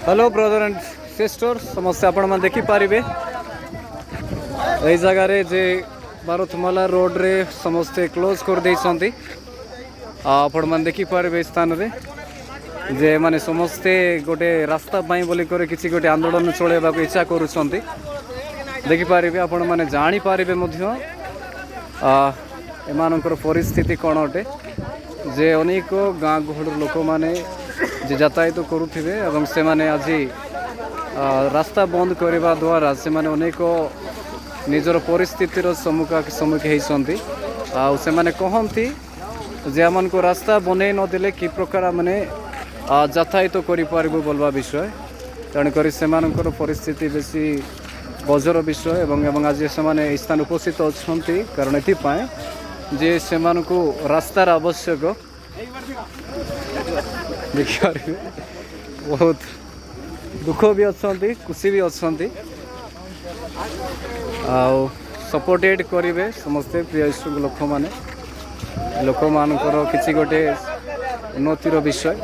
hello brother and sister समस्त आपण मैंने देखिपारे यही जगार जे बारथमाला रोड रे समस्ते क्लोज कर देइछंती आपण मैंने देखिपारे स्थान रे जे माने समस्ते गोटे रास्ता पाई बोली करे किसी गोटे आंदोलन चलेबा इच्छा करूछंती देखिपारे आपण मैंने जानी पारे मध्य एमानकर परिस्थिति कौन अटे जे अनेक गाँ गहड़ लोक मैंने जे यातायात करुथिबे एवं से माने आज रास्ता बंद करने द्वारा से माने अनेक निजर परिस्थितिर सम्मुखीन होती से माने कहती जे आमन को रास्ता बनै नदेले कि प्रकार माने यातायात करिपारबो बोलवा विषय तेणुकर से परिस्थिति बेसी बजर विषय एवं आज से स्थान उपस्थित अच्छा कारण एपाई जे से रास्तार आवश्यक देखिए बहुत दुख भी अच्छा खुशी भी अच्छा सपोर्टेड करेंगे समस्ते प्रिय लोक मैंने लोक मानकर किसी गोटे उन्नतिर विषय